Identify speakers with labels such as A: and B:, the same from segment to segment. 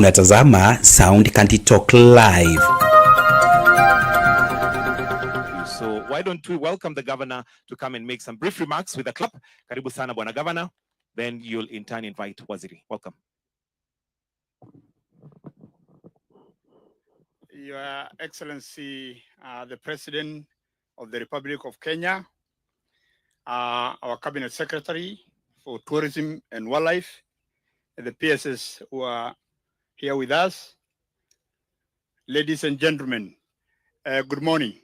A: Unatazama Sound County Talk Live.
B: So why don't we welcome the governor to come and make some brief remarks with a clap. Karibu sana bwana governor. Then you'll in turn invite Waziri. Welcome.
C: Your Excellency, the President of the Republic of Kenya, our Cabinet Secretary for Tourism and Wildlife, and the PSS who are here with us. Ladies and gentlemen, good morning.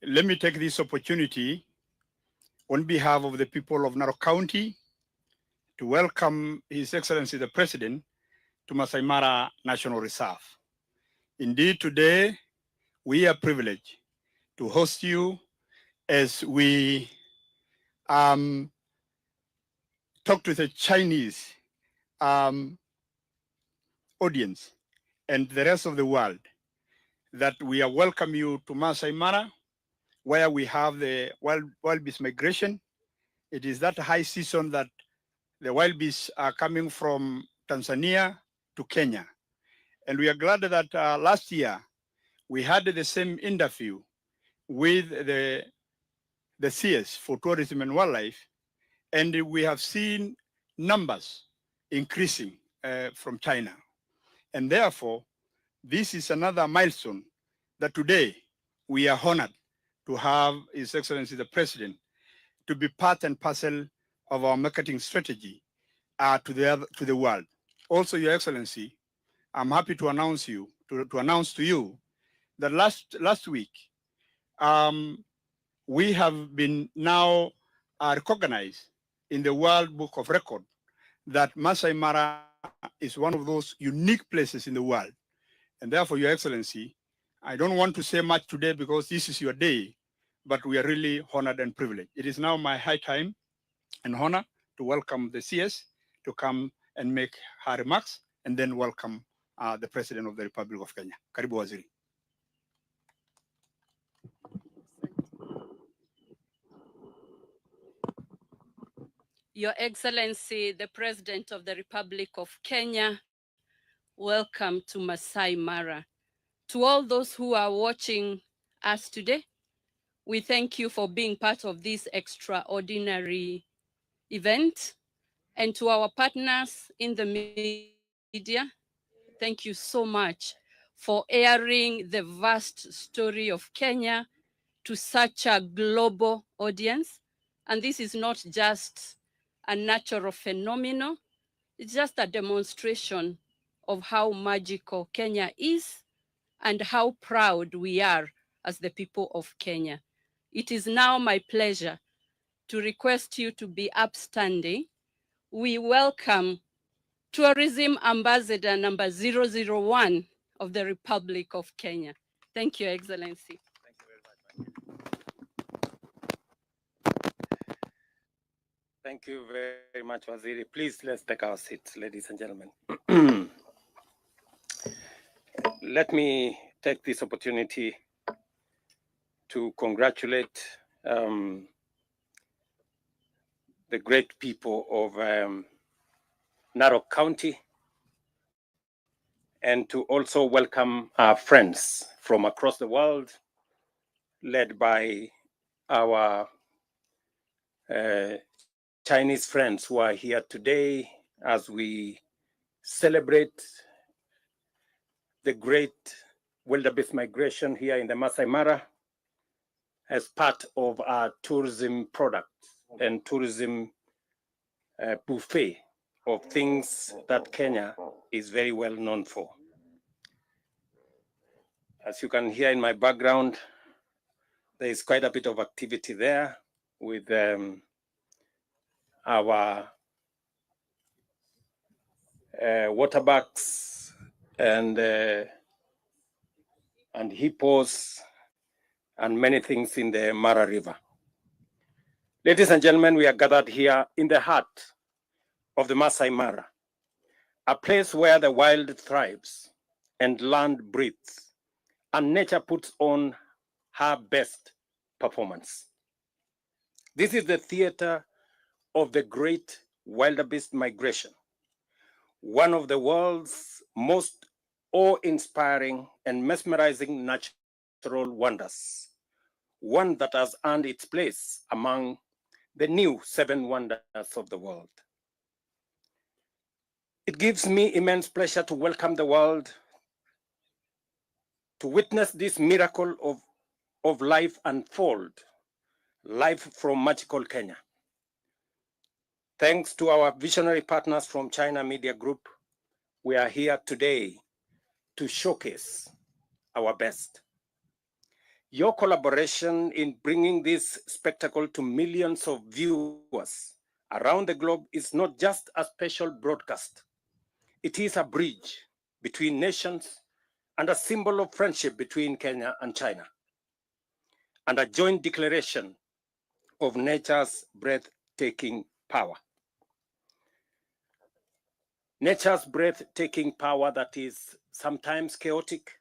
C: Let me take this opportunity on behalf of the people of Narok County to welcome His Excellency the President to Maasai Mara National Reserve. Indeed, today we are privileged to host you as we talk to the Chinese audience and the rest of the world that we are welcome you to Maasai Mara, where we have the wildebeest migration. It is that high season that the wildebeest are coming from Tanzania to Kenya. And we are glad that last year we had the same interview with the CS for Tourism and Wildlife, and we have seen numbers increasing from China. And therefore, this is another milestone that today we are honored to have His Excellency the President to be part and parcel of our marketing strategy to the world. Also, Your Excellency, I'm happy to announce to you that last week we have been now recognized in the World Book of Record that Maasai Mara is one of those unique places in the world. And therefore, Your Excellency, I don't want to say much today because this is your day, but we are really honored and privileged. It is now my high time and honor to welcome the CS to come and make her remarks, and then welcome the President of the Republic of Kenya. Karibu Waziri.
D: Your Excellency, the President of the Republic of Kenya, welcome to Maasai Mara. To all those who are watching us today, we thank you for being part of this extraordinary event. And to our partners in the media, thank you so much for airing the vast story of Kenya to such a global audience. And this is not just a natural phenomenon, it's just a demonstration of how magical Kenya is and how proud we are as the people of Kenya. It is now my pleasure to request you to be upstanding. We welcome Tourism Ambassador number 001 of the Republic of Kenya. Thank you, Excellency.
B: Thank you very much.
E: Thank you very much, Waziri. Please, let's take our seats, ladies and gentlemen. Let me take this opportunity to congratulate the great people of Narok County, and to also welcome our friends from across the world, led by our Chinese friends who are here today as we celebrate the great wildebeest migration here in the Maasai Mara as part of our tourism product and tourism buffet of things that Kenya is very well known for. As you can hear in my background, there is quite a bit of activity there with our waterbucks and hippos and many things in the Mara River. Ladies and gentlemen, we are gathered here in the heart of the Maasai Mara, a place where the wild thrives and land breathes, and nature puts on her best performance. This is the theater of the great wildebeest migration, one of the world's most awe-inspiring and mesmerizing natural wonders, one that has earned its place among the new 7 wonders of the world. It gives me immense pleasure to welcome the world to witness this miracle of life unfold, life from magical Kenya. Thanks to our visionary partners from China Media Group, we are here today to showcase our best. Your collaboration in bringing this spectacle to millions of viewers around the globe is not just a special broadcast. It is a bridge between nations and a symbol of friendship between Kenya and China, and a joint declaration of nature's breathtaking power. Nature's breathtaking power that is sometimes chaotic,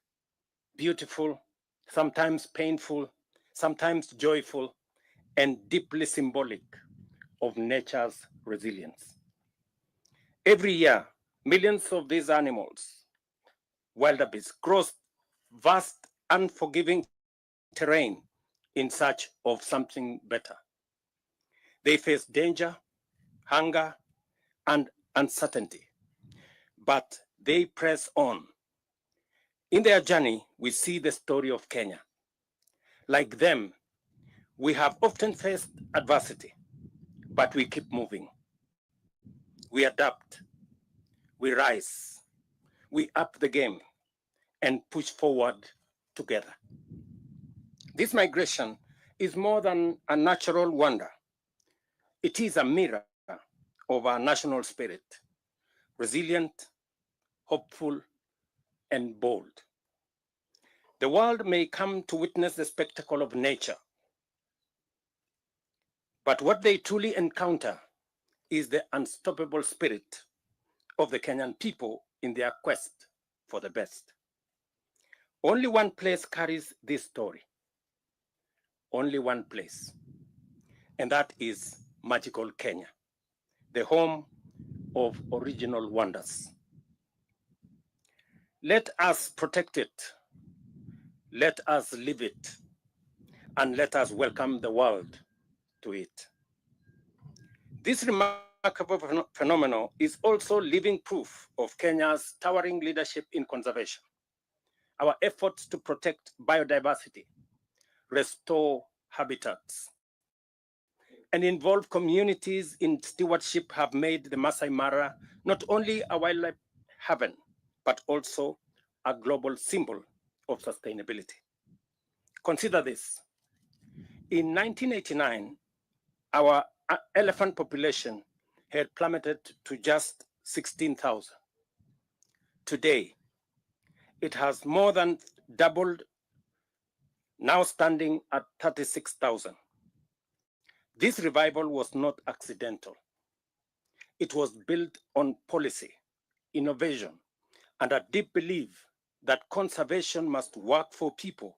E: beautiful, sometimes painful, sometimes joyful, and deeply symbolic of nature's resilience. Every year, millions of these animals, wildebeest, cross vast, unforgiving terrain in search of something better. They face danger, hunger, and uncertainty, but they press on. In their journey, we see the story of Kenya. Like them, we have often faced adversity, but we keep moving. We adapt, we rise, we up the game, and push forward together. This migration is more than a natural wonder. It is a mirror of our national spirit, resilient, hopeful, and bold. The world may come to witness the spectacle of nature, but what they truly encounter is the unstoppable spirit of the Kenyan people in their quest for the best. Only one place carries this story. Only one place. And that is magical Kenya, the home of original wonders. Let us protect it. Let us live it. And let us welcome the world to it. This remarkable phenomenon is also living proof of Kenya's towering leadership in conservation. Our efforts to protect biodiversity, restore habitats, and involve communities in stewardship have made the Maasai Mara not only a wildlife haven, but also a global symbol of sustainability. Consider this. In 1989, our elephant population had plummeted to just 16,000. Today, it has more than doubled, now standing at 36,000. This revival was not accidental. It was built on policy, innovation, and a deep belief that conservation must work for people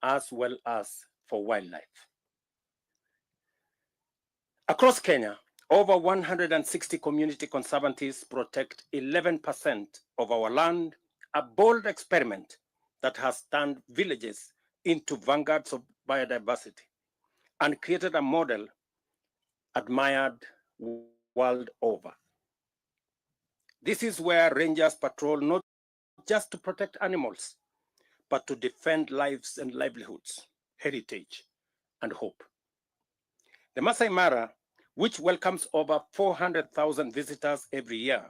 E: as well as for wildlife. Across Kenya, over 160 community conservancies protect 11% of our land, a bold experiment that has turned villages into vanguards of biodiversity and created a model admired world over. This is where rangers patrol not just to protect animals, but to defend lives and livelihoods, heritage, and hope. The Maasai Mara, which welcomes over 400,000 visitors every year,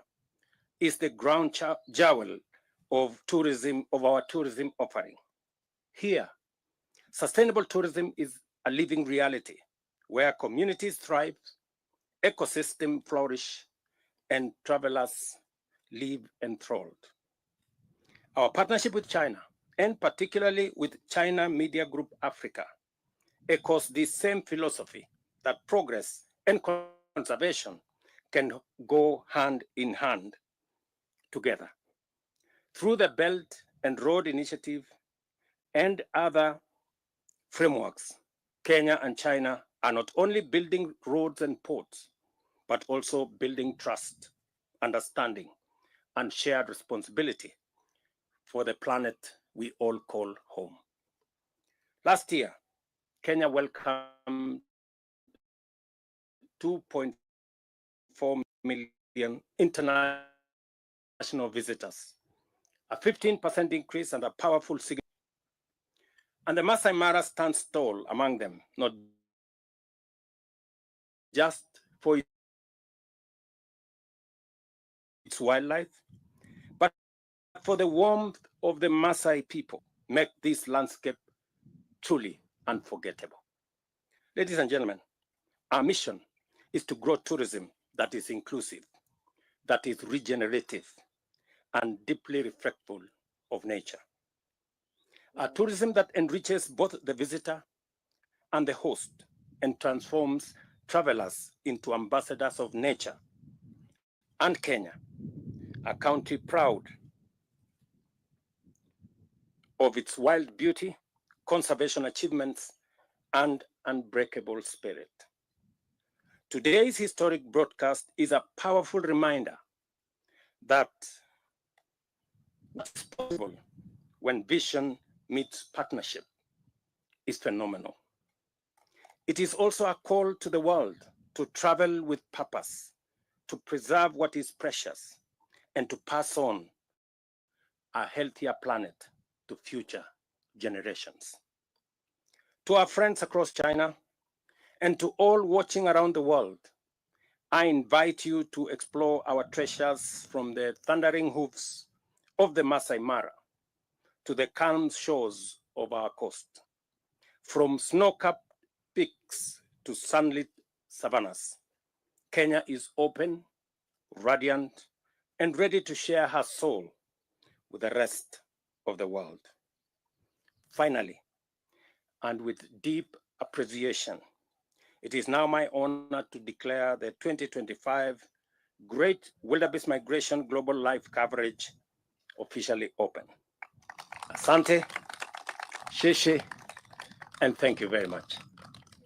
E: is the ground jewel of tourism, of our tourism offering. Here, sustainable tourism is a living reality where communities thrive, ecosystems flourish, and travelers live enthralled. Our partnership with China, and particularly with China Media Group Africa, echoes this same philosophy that progress and conservation can go hand in hand together. Through the Belt and Road Initiative and other frameworks, Kenya and China are not only building roads and ports, but also building trust, understanding, and shared responsibility for the planet we all call home. Last year, Kenya welcomed 2.4 million international visitors, a 15% increase and a powerful signal. And the Maasai Mara stands tall among them, not just for its wildlife, but for the warmth of the Maasai people, make this landscape truly unforgettable. Ladies and gentlemen, our mission is to grow tourism that is inclusive, that is regenerative, and deeply respectful of nature. A tourism that enriches both the visitor and the host and transforms travelers into ambassadors of nature. And Kenya, a country proud of its wild beauty, conservation achievements, and unbreakable spirit. Today's historic broadcast is a powerful reminder that what's possible when vision meets partnership is phenomenal. It is also a call to the world to travel with purpose, to preserve what is precious, and to pass on a healthier planet to future generations. To our friends across China, and to all watching around the world, I invite you to explore our treasures from the thundering hoofs of the Maasai Mara to the calm shores of our coast, from snow-capped peaks to sunlit savannas. Kenya is open, radiant, and ready to share her soul with the rest of the world. Finally, and with deep appreciation, it is now my honor to declare the 2025 Great Wildebeest Migration Global Live Coverage officially open. Asante, sheshe, and thank you very much.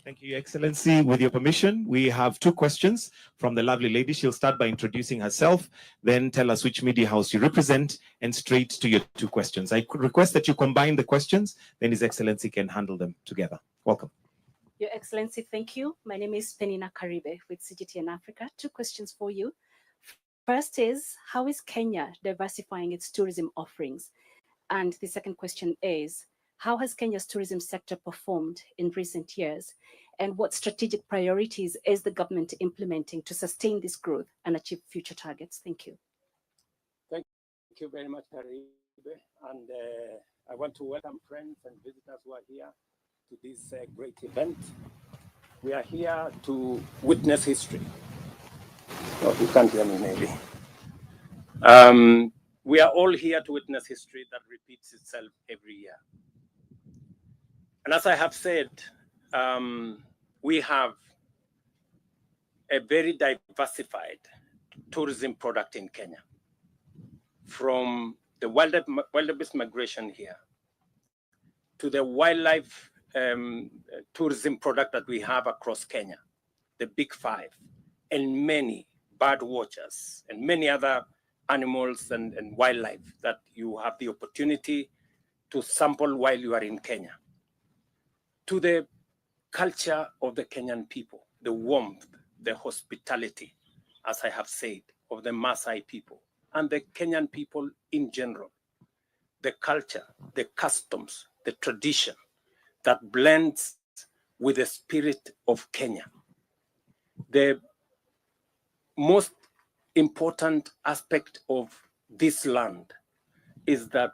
B: Thank you, Your Excellency. With your permission, we have two questions from the lovely lady. She'll start by introducing herself, then tell us which media house you represent, and straight to your two questions. I could request that you combine the questions, then His Excellency can handle them together. Welcome.
F: Your Excellency, thank you. My name is Penina Karibe with SCTNEWS Africa. Two questions for you. First is, how is Kenya diversifying its tourism offerings? And the second question is, how has Kenya's tourism sector performed in recent years? And what strategic priorities is the government implementing to sustain this growth and achieve future targets? Thank you.
E: Thank you very much, Karibe. And I want to welcome friends and visitors who are here to this great event. We are here to witness history. Oh, you can't hear me, maybe. We are all here to witness history that repeats itself every year. And as I have said, we have a very diversified tourism product in Kenya. From the wildebeest migration here to the wildlife tourism product that we have across Kenya, the Big Five, and many bird watchers and many other animals and wildlife that you have the opportunity to sample while you are in Kenya. To the culture of the Kenyan people, the warmth, the hospitality, as I have said, of the Maasai people and the Kenyan people in general, the culture, the customs, the tradition that blends with the spirit of Kenya. The most important aspect of this land is that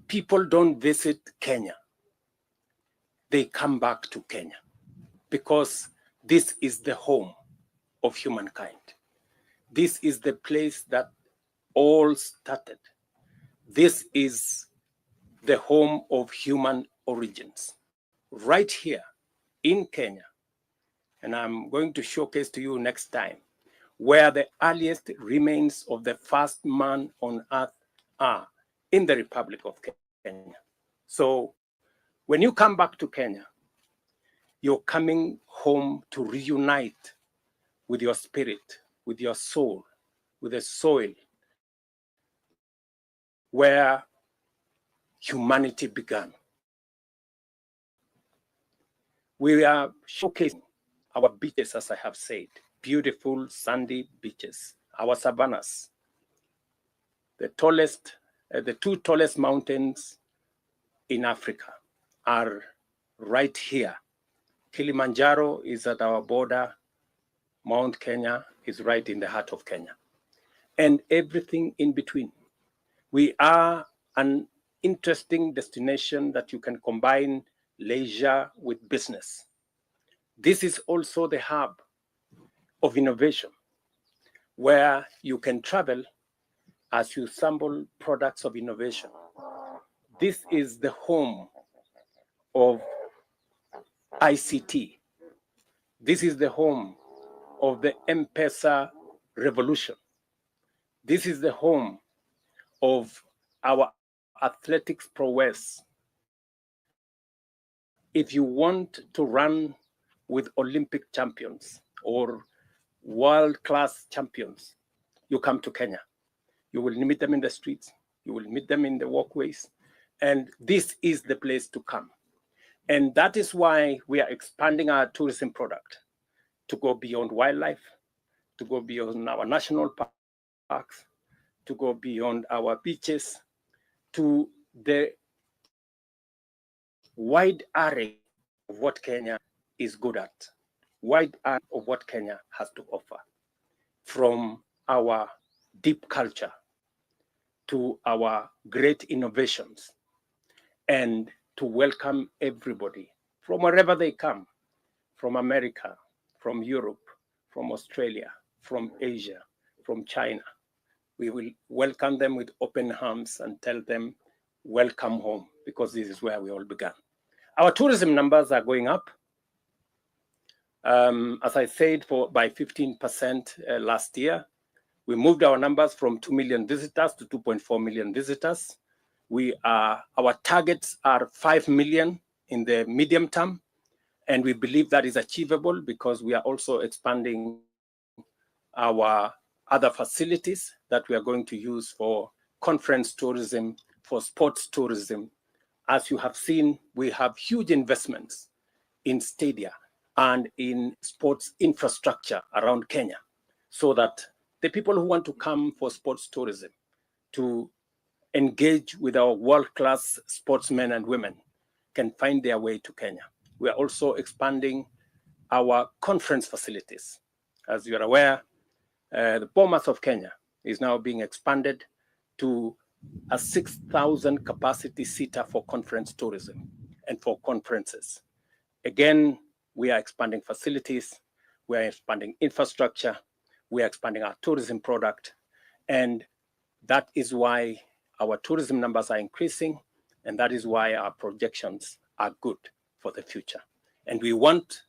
E: people don't visit Kenya. They come back to Kenya because this is the home of humankind. This is the place that all started. This is the home of human origins. Right here in Kenya, and I'm going to showcase to you next time, where the earliest remains of the first man on earth are, in the Republic of Kenya. So when you come back to Kenya, you're coming home to reunite with your spirit, with your soul, with the soil, where humanity began. We are showcasing our beaches, as I have said, beautiful sandy beaches, our savannas, the two tallest mountains in Africa are right here. Kilimanjaro is at our border. Mount Kenya is right in the heart of Kenya. And everything in between. We are an interesting destination that you can combine leisure with business. This is also the hub of innovation, where you can travel as you sample products of innovation. This is the home of ICT. This is the home of the M-Pesa revolution. This is the home of our athletics prowess. If you want to run with Olympic champions or world-class champions, you come to Kenya. You will meet them in the streets. You will meet them in the walkways. And this is the place to come. And that is why we are expanding our tourism product to go beyond wildlife, to go beyond our national parks, to go beyond our beaches, to the wide array of what Kenya is good at, wide array of what Kenya has to offer, from our deep culture to our great innovations, and to welcome everybody from wherever they come, from America, from Europe, from Australia, from Asia, from China. We will welcome them with open arms and tell them, welcome home, because this is where we all began. Our tourism numbers are going up. As I said, by 15% last year. We moved our numbers from 2 million visitors to 2.4 million visitors. Our targets are 5 million in the medium term, and we believe that is achievable because we are also expanding our other facilities that we are going to use for conference tourism, for sports tourism. As you have seen, we have huge investments in stadia and in sports infrastructure around Kenya, so that the people who want to come for sports tourism to engage with our world-class sportsmen and women can find their way to Kenya. We are also expanding our conference facilities. As you are aware, the Bomas of Kenya is now being expanded to a 6,000 capacity seater for conference tourism and for conferences. Again, we are expanding facilities, we are expanding infrastructure, we are expanding our tourism product, and that is why our tourism numbers are increasing, and that is why our projections are good for the future. And we want,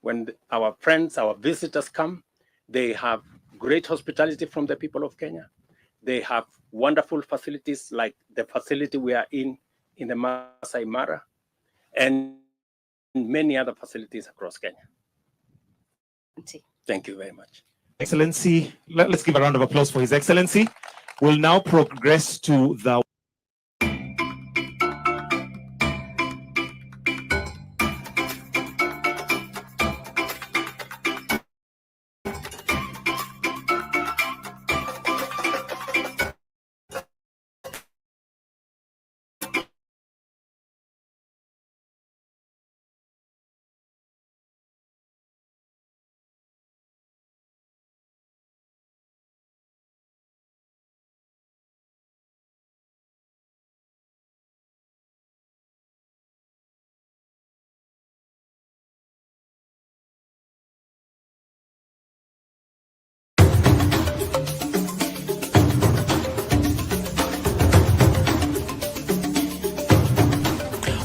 E: when our friends, our visitors come, they have great hospitality from the people of Kenya. They have wonderful facilities like the facility we are in the Maasai Mara, and many other facilities across Kenya. Thank you very much.
B: Excellency, let's give a round of applause for His Excellency. We'll now progress to the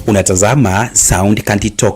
A: Unatazama Sound County Talk